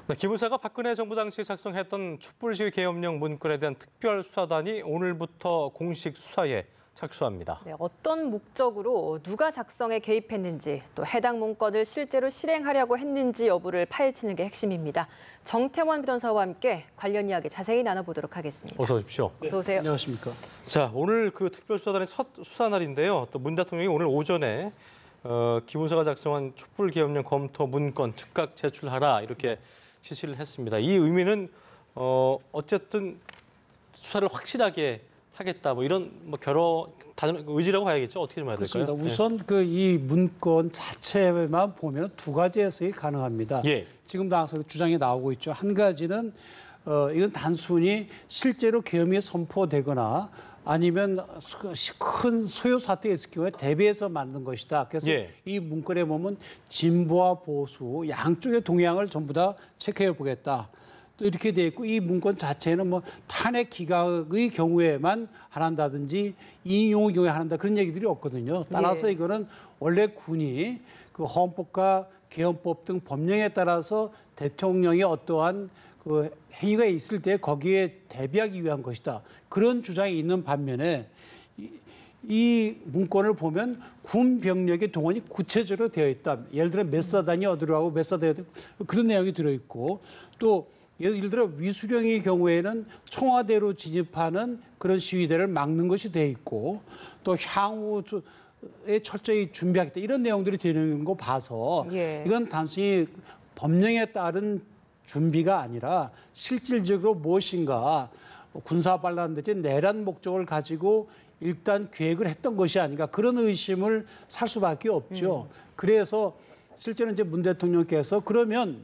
네, 기무사가 박근혜 정부 당시에 작성했던 촛불시위 계엄령 문건에 대한 특별수사단이 오늘부터 공식 수사에 착수합니다. 네, 어떤 목적으로 누가 작성에 개입했는지 또 해당 문건을 실제로 실행하려고 했는지 여부를 파헤치는 게 핵심입니다. 정태원 변호사와 함께 관련 이야기 자세히 나눠보도록 하겠습니다. 어서 오십시오. 어서 오세요. 안녕하십니까. 자, 오늘 그 특별수사단의 첫 수사 날인데요. 또 문 대통령이 오늘 오전에 기무사가 작성한 촛불계엄령 검토 문건 즉각 제출하라 이렇게 지시를 했습니다. 이 의미는 어쨌든 수사를 확실하게 하겠다, 뭐 이런 의지라고 봐야겠죠. 어떻게 좀 해야 될까요? 그렇습니다. 우선 이 문건 자체만 보면 두 가지 해석이 가능합니다. 예. 지금도 항상 주장이 나오고 있죠. 한 가지는 이건 단순히 실제로 계엄이 선포되거나 아니면 큰 소요 사태가 있을 경우에 대비해서 만든 것이다. 그래서 예. 이 문건에 보면 진보와 보수 양쪽의 동향을 전부 다 체크해 보겠다. 또 이렇게 돼 있고 이 문건 자체는 뭐 탄핵 기각의 경우에만 안 한다든지 인용의 경우에 안 한다 그런 얘기들이 없거든요. 따라서 예. 이거는 원래 군이 그 헌법과 개헌법 등 법령에 따라서 대통령이 어떠한 그 행위가 있을 때 거기에 대비하기 위한 것이다. 그런 주장이 있는 반면에 이 문건을 보면 군 병력의 동원이 구체적으로 되어 있다. 예를 들어 몇 사단이 어디로 가고 몇 사단이 어디로 가고 그런 내용이 들어있고 또 예를 들어 위수령의 경우에는 청와대로 진입하는 그런 시위대를 막는 것이 돼 있고 또 향후에 철저히 준비하겠다 이런 내용들이 되는 거 봐서 예. 이건 단순히 법령에 따른 준비가 아니라 실질적으로 무엇인가 군사반란되지 내란 목적을 가지고 일단 계획을 했던 것이 아닌가 그런 의심을 살 수밖에 없죠. 그래서 실제로 이제 문 대통령께서 그러면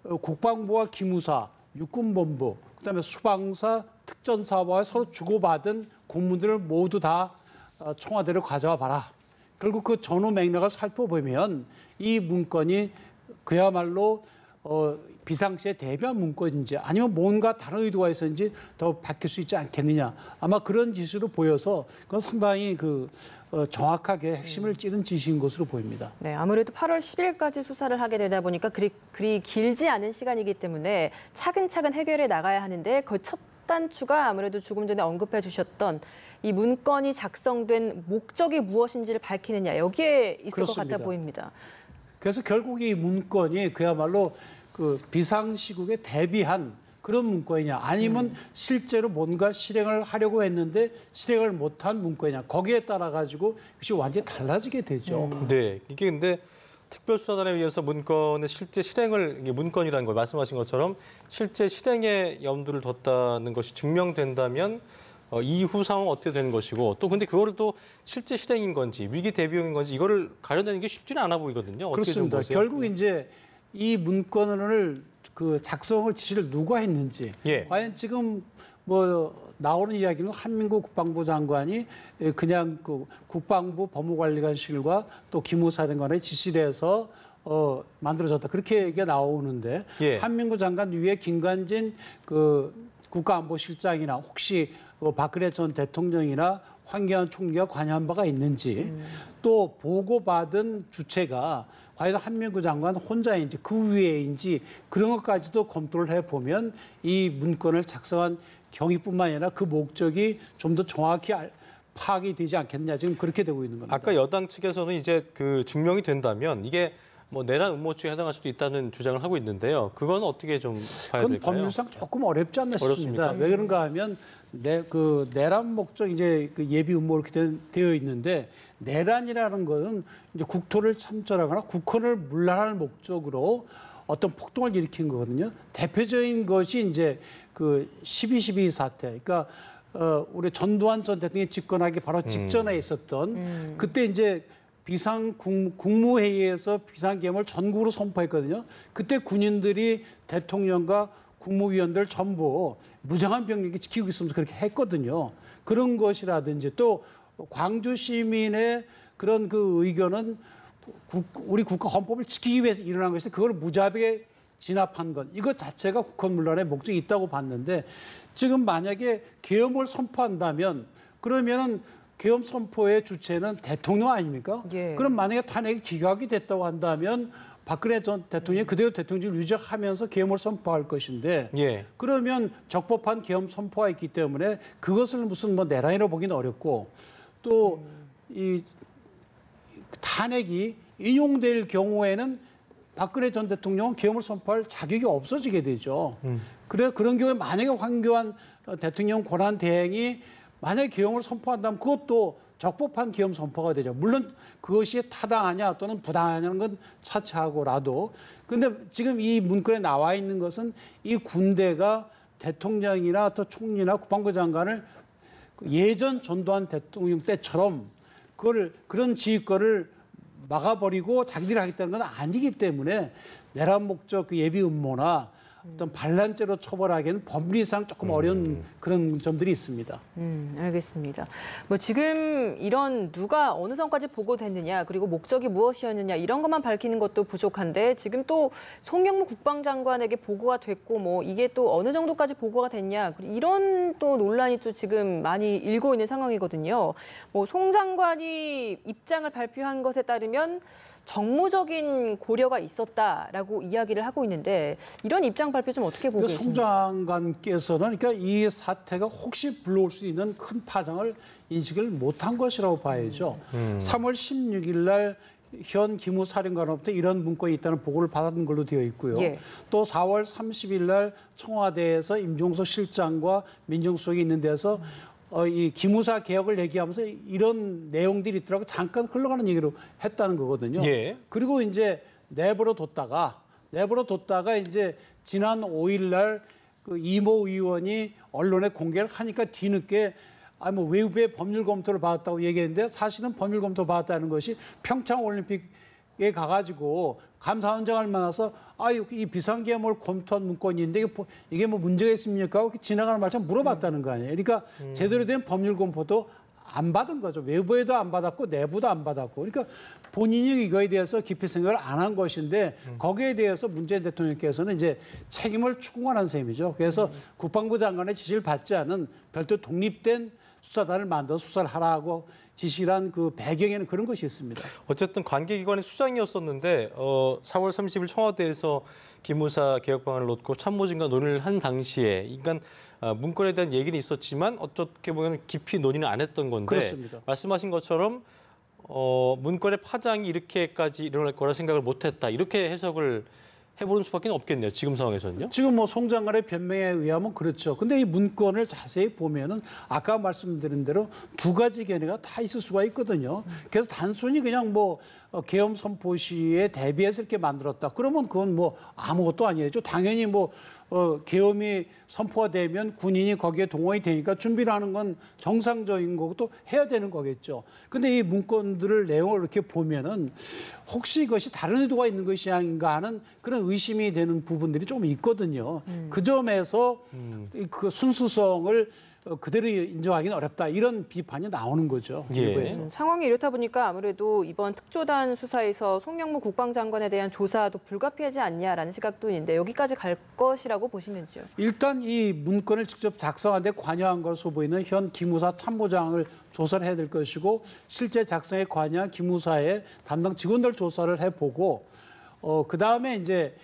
국방부와 기무사, 육군본부, 그다음에 수방사, 특전사와 서로 주고받은 공문들을 모두 다 청와대로 가져와 봐라. 결국 그 전후 맥락을 살펴보면 이 문건이 그야말로 비상시에 대비한 문건인지 아니면 뭔가 다른 의도가 있었는지 더 밝힐 수 있지 않겠느냐. 아마 그런 지시로 보여서 그건 상당히 정확하게 핵심을 찌른 지시인 것으로 보입니다. 네, 아무래도 8월 10일까지 수사를 하게 되다 보니까 그리 길지 않은 시간이기 때문에 차근차근 해결해 나가야 하는데 그 첫 단추가 아무래도 조금 전에 언급해 주셨던 이 문건이 작성된 목적이 무엇인지를 밝히느냐 여기에 있을 그렇습니다. 것 같아 보입니다. 그래서 결국 이 문건이 그야말로 그 비상시국에 대비한 그런 문건이냐 아니면 실제로 뭔가 실행을 하려고 했는데 실행을 못한 문건이냐 거기에 따라 가지고 그것이 완전히 달라지게 되죠. 네, 이게 근데 특별수사단에 의해서 문건의 실제 실행을 이게 문건이라는 걸 말씀하신 것처럼 실제 실행에 염두를 뒀다는 것이 증명된다면 이후 상황 어떻게 되는 것이고 또 근데 그거를 또 실제 실행인 건지 위기 대비용인 건지 이거를 가려내는 게 쉽지는 않아 보이거든요. 어떻게 좀 그렇습니다. 보세요? 결국 이제 이 문건을 작성을 지시를 누가 했는지 예. 과연 지금 나오는 이야기는 한민구 국방부 장관이 그냥 국방부 법무관리관실과 또 기무사령관의 지시를 해서 만들어졌다 그렇게 얘기가 나오는데 예. 한민구 장관 위에 김관진 국가안보실장이나 혹시 박근혜 전 대통령이나 황교안 총리가 관여한 바가 있는지 또 보고받은 주체가 과연 한민구 장관 혼자인지 그 위에인지 그런 것까지도 검토를 해보면 이 문건을 작성한 경위뿐만 아니라 그 목적이 좀 더 정확히 파악이 되지 않겠느냐 지금 그렇게 되고 있는 겁니다. 아까 여당 측에서는 이제 그 증명이 된다면 이게 뭐 내란 음모죄에 해당할 수도 있다는 주장을 하고 있는데요. 그건 어떻게 좀 봐야 그건 될까요? 법률상 조금 어렵지 않나 싶습니다. 어렵습니까? 왜 그런가 하면 내란 목적 이제 예비 음모 이렇게 되어 있는데 내란이라는 것은 이제 국토를 참전하거나 국헌을 문란할 목적으로 어떤 폭동을 일으킨 거거든요. 대표적인 것이 이제 12.12 사태. 그러니까 우리 전두환 전 대통령이 집권하기 바로 직전에 있었던 그때 이제 국무회의에서 비상계엄을 전국으로 선포했거든요. 그때 군인들이 대통령과 국무위원들 전부 무장한 병력이 지키고 있으면서 그렇게 했거든요. 그런 것이라든지 또 광주 시민의 그런 의견은 우리 국가 헌법을 지키기 위해서 일어난 것인데 그걸 무자비하게 진압한 것. 이것 자체가 국헌문란의 목적이 있다고 봤는데 지금 만약에 계엄을 선포한다면 그러면은 계엄 선포의 주체는 대통령 아닙니까? 예. 그럼 만약에 탄핵이 기각이 됐다고 한다면 박근혜 전 대통령이 그대로 대통령직을 유지하면서 계엄을 선포할 것인데 예. 그러면 적법한 계엄 선포가 있기 때문에 그것을 무슨 뭐 내란이라고 보기는 어렵고 또 이 탄핵이 인용될 경우에는 박근혜 전 대통령은 계엄을 선포할 자격이 없어지게 되죠. 그래 그런 경우에 만약에 황교안 대통령 권한 대행이 만약에 계엄을 선포한다면 그것도 적법한 계엄 선포가 되죠. 물론 그것이 타당하냐 또는 부당하냐는 건 차치하고라도. 근데 지금 이 문건에 나와 있는 것은 이 군대가 대통령이나 또 총리나 국방부 장관을 예전 전두환 대통령 때처럼 그런 지휘권을 막아버리고 자기들이 하겠다는 건 아니기 때문에 내란 목적 그 예비 음모나 어떤 반란죄로 처벌하기에는 법리상 조금 어려운 그런 점들이 있습니다. 알겠습니다. 뭐 지금 이런 누가 어느 선까지 보고됐느냐 그리고 목적이 무엇이었느냐 이런 것만 밝히는 것도 부족한데 지금 또 송영무 국방장관에게 보고가 됐고 뭐 이게 또 어느 정도까지 보고가 됐냐 이런 또 논란이 또 지금 많이 일고 있는 상황이거든요. 뭐 송 장관이 입장을 발표한 것에 따르면 정무적인 고려가 있었다라고 이야기를 하고 있는데 이런 입장 발표 좀 어떻게 보고 송 계십니까? 장관께서는 그러니까 이 사태가 혹시 불러올 수 있는 큰 파장을 인식을 못한 것이라고 봐야죠. 3월 16일 날 현 기무사령관으로부터 이런 문건이 있다는 보고를 받은 걸로 되어 있고요. 예. 또 4월 30일 날 청와대에서 임종석 실장과 민정수석이 있는 데서 이 기무사 개혁을 얘기하면서 이런 내용들이 있더라고 잠깐 흘러가는 얘기로 했다는 거거든요. 예. 그리고 이제 내버려 뒀다가 이제 지난 5일 날 그 이모 의원이 언론에 공개를 하니까 뒤늦게 뭐 외부의 법률 검토를 받았다고 얘기했는데 사실은 법률 검토 받았다는 것이 평창 올림픽에 가가지고 감사원장을 만나서 이 비상계엄을 검토한 문건이 있는데 이게 뭐 문제가 있습니까? 이렇게 지나가는 말처럼 물어봤다는 거 아니에요. 그러니까 제대로 된 법률 검토도 안 받은 거죠. 외부에도 안 받았고 내부도 안 받았고. 그러니까 본인이 이거에 대해서 깊이 생각을 안 한 것인데 거기에 대해서 문재인 대통령께서는 이제 책임을 추궁하는 셈이죠. 그래서 국방부 장관의 지시를 받지 않은 별도 독립된 수사단을 만들어 수사를 하라고 지시를 한 그 배경에는 그런 것이 있습니다. 어쨌든 관계기관의 수장이었었는데 4월 30일 청와대에서 기무사 개혁 방안을 놓고 참모진과 논의를 한 당시에 인간 문건에 대한 얘기는 있었지만 어떻게 보면 깊이 논의는 안 했던 건데 그렇습니다. 말씀하신 것처럼 문건의 파장이 이렇게까지 일어날 거라 생각을 못했다 이렇게 해석을 해보는 수밖에 없겠네요. 지금 상황에서는요. 지금 뭐 송 장관의 변명에 의하면 그렇죠. 근데 이 문건을 자세히 보면은 아까 말씀드린 대로 두 가지 견해가 다 있을 수가 있거든요. 그래서 단순히 그냥 뭐 계엄 선포 시에 대비해서 이렇게 만들었다. 그러면 그건 뭐 아무것도 아니죠. 당연히 뭐 계엄이 선포가 되면 군인이 거기에 동원이 되니까 준비를 하는 건 정상적인 거고 또 해야 되는 거겠죠. 근데 이 문건들을 내용을 이렇게 보면은 혹시 이것이 다른 의도가 있는 것이 아닌가 하는 그런 의심이 되는 부분들이 조금 있거든요. 그 점에서 그 순수성을 그대로 인정하기는 어렵다. 이런 비판이 나오는 거죠. 예. 일부에서. 상황이 이렇다 보니까 아무래도 이번 특조단 수사에서 송영무 국방장관에 대한 조사도 불가피하지 않냐라는 시각도 있는데 여기까지 갈 것이라고 보시는지요? 일단 이 문건을 직접 작성한 데 관여한 것으로 보이는 현 기무사 참모장을 조사를 해야 될 것이고 실제 작성에 관여한 기무사의 담당 직원들 조사를 해보고 그다음에 이제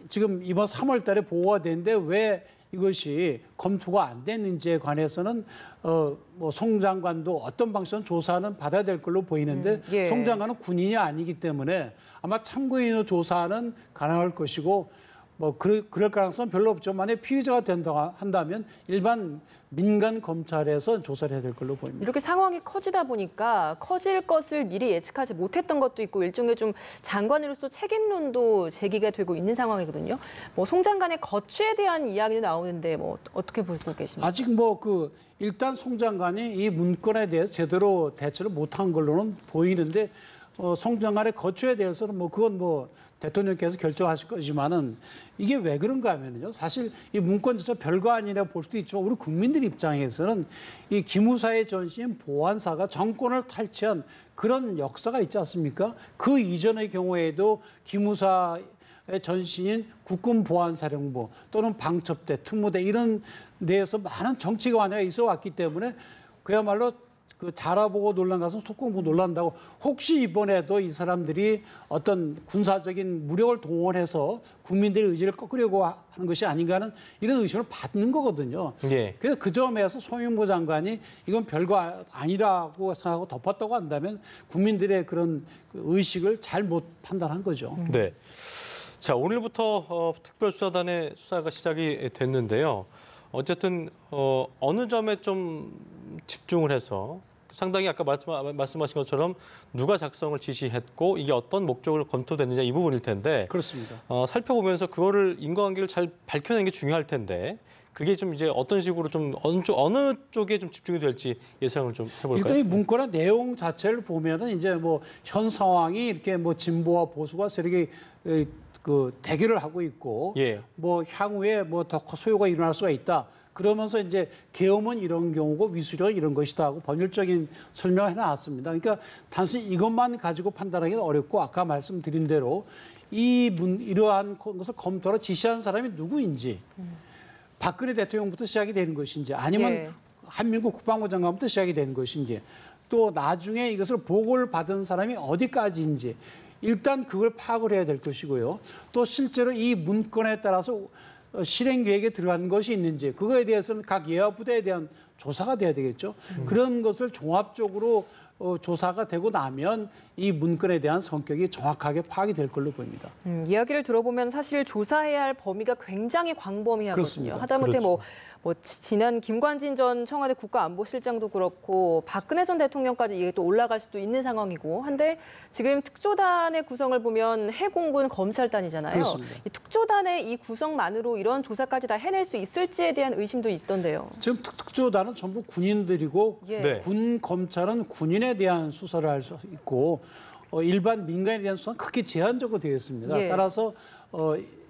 지금 이번 3월 달에 보고가 됐는데 왜 이것이 검토가 안 됐는지에 관해서는 뭐 송 장관도 어떤 방식으로 조사는 받아야 될 걸로 보이는데 예. 송 장관은 군인이 아니기 때문에 아마 참고인으로 조사는 가능할 것이고 뭐 그럴 가능성은 별로 없죠. 만약 피의자가 된다 한다면 일반 민간 검찰에서 조사를 해야 될 걸로 보입니다. 이렇게 상황이 커지다 보니까 커질 것을 미리 예측하지 못했던 것도 있고 일종의 좀 장관으로서 책임론도 제기가 되고 있는 상황이거든요. 뭐 송 장관의 거취에 대한 이야기도 나오는데 뭐 어떻게 보고 계십니까? 아직 뭐 일단 송 장관이 이 문건에 대해서 제대로 대처를 못한 걸로는 보이는데 송 장관의 거취에 대해서는 뭐 그건 뭐 대통령께서 결정하실 거지만은 이게 왜 그런가 하면요. 사실 이 문건 자체 별거 아니라 볼 수도 있지만 우리 국민들 입장에서는 이 기무사의 전신 보안사가 정권을 탈취한 그런 역사가 있지 않습니까? 그 이전의 경우에도 기무사의 전신인 국군보안사령부 또는 방첩대, 특무대 이런 데에서 많은 정치가 관여가 있어 왔기 때문에 그야말로 그 자라보고 논란 가서 속공 보고 논란다고 혹시 이번에도 이 사람들이 어떤 군사적인 무력을 동원해서 국민들의 의지를 꺾으려고 하는 것이 아닌가 하는 이런 의심을 받는 거거든요. 예. 그래서 그 점에서 송영무 장관이 이건 별거 아니라고 생각하고 덮었다고 한다면 국민들의 그런 그 의식을 잘못 판단한 거죠. 네. 자, 오늘부터 특별수사단의 수사가 시작이 됐는데요. 어쨌든 어느 점에 좀 집중을 해서 상당히 아까 말씀하신 것처럼 누가 작성을 지시했고 이게 어떤 목적으로 검토됐느냐 이 부분일 텐데 그렇습니다. 살펴보면서 그거를 인과관계를 잘 밝혀내는 게 중요할 텐데 그게 좀 이제 어떤 식으로 좀 어느 쪽에 좀 집중이 될지 예상을 좀 해볼까요? 일단 이 문건의 내용 자체를 보면은 이제 뭐 현 상황이 이렇게 뭐 진보와 보수가 세력이 그 대결을 하고 있고 예. 뭐 향후에 뭐 더 소요가 일어날 수가 있다. 그러면서 이제 계엄은 이런 경우고 위수력은 이런 것이다 하고 법률적인 설명을 해놨습니다. 그러니까 단순히 이것만 가지고 판단하기는 어렵고 아까 말씀드린 대로 이러한 것을 검토로 지시한 사람이 누구인지 박근혜 대통령부터 시작이 되는 것인지 아니면 예. 한민국 국방부 장관부터 시작이 되는 것인지 또 나중에 이것을 보고를 받은 사람이 어디까지인지 일단 그걸 파악을 해야 될 것이고요. 또 실제로 이 문건에 따라서 실행 계획에 들어간 것이 있는지 그거에 대해서는 각 예하 부대에 대한 조사가 돼야 되겠죠. 그런 것을 종합적으로 조사가 되고 나면 이 문건에 대한 성격이 정확하게 파악이 될 걸로 보입니다. 이야기를 들어보면 사실 조사해야 할 범위가 굉장히 광범위하거든요. 그렇습니다. 하다못해 그렇죠. 뭐 지난 김관진 전 청와대 국가안보실장도 그렇고 박근혜 전 대통령까지 이게 또 올라갈 수도 있는 상황이고 한데 지금 특조단의 구성을 보면 해공군 검찰단이잖아요. 그렇습니다. 이 특조단의 이 구성만으로 이런 조사까지 다 해낼 수 있을지에 대한 의심도 있던데요. 지금 특조단은 전부 군인들이고 예. 네. 군 검찰은 군인에 대한 수사를 할 수 있고 일반 민간에 대한 수사는 크게 제한적으로 되어 있습니다. 예. 따라서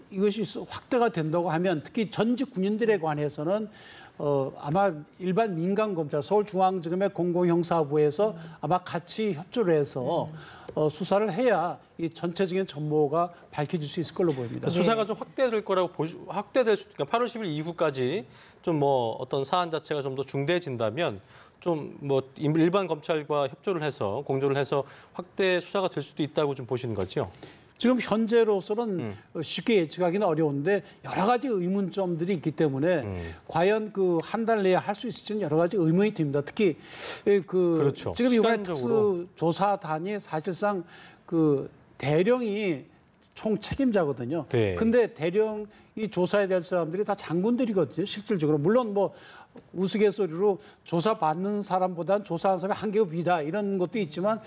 이것이 확대가 된다고 하면 특히 전직 군인들에 관해서는 아마 일반 민간 검찰 서울중앙지검의 공공형사부에서 아마 같이 협조를 해서 수사를 해야 이 전체적인 전모가 밝혀질 수 있을 걸로 보입니다. 수사가 좀 확대될 거라고 확대될 수, 그러니까 8월 10일 이후까지 좀 뭐 어떤 사안 자체가 좀 더 중대해진다면 좀 뭐 일반 검찰과 협조를 해서 공조를 해서 확대 수사가 될 수도 있다고 좀 보시는 거죠? 지금 현재로서는 쉽게 예측하기는 어려운데 여러 가지 의문점들이 있기 때문에 과연 그 한 달 내에 할 수 있을지는 여러 가지 의문이 듭니다. 특히 그렇죠. 지금 이번에 시간적으로. 특수조사단이 사실상 그 대령이 총 책임자거든요. 네. 근데 대령이 조사해야 될 사람들이 다 장군들이거든요. 실질적으로 물론 뭐 우스갯소리로 조사받는 사람보다는 조사하는 사람이 한 계급 위다 이런 것도 있지만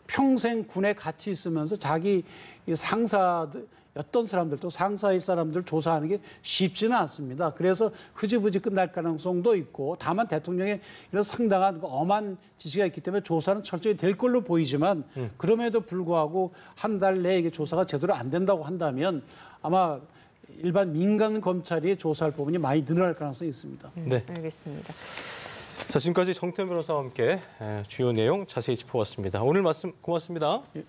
평생 군에 같이 있으면서 자기 상사들 어떤 사람들 또 상사의 사람들 조사하는 게 쉽지는 않습니다. 그래서 흐지부지 끝날 가능성도 있고 다만 대통령의 이런 상당한 엄한 지시가 있기 때문에 조사는 철저히 될 걸로 보이지만 그럼에도 불구하고 한 달 내에 이게 조사가 제대로 안 된다고 한다면 아마 일반 민간 검찰이 조사할 부분이 많이 늘어날 가능성이 있습니다. 네. 알겠습니다. 자, 지금까지 정태현 변호사와 함께 주요 내용 자세히 짚어봤습니다. 오늘 말씀 고맙습니다. 예.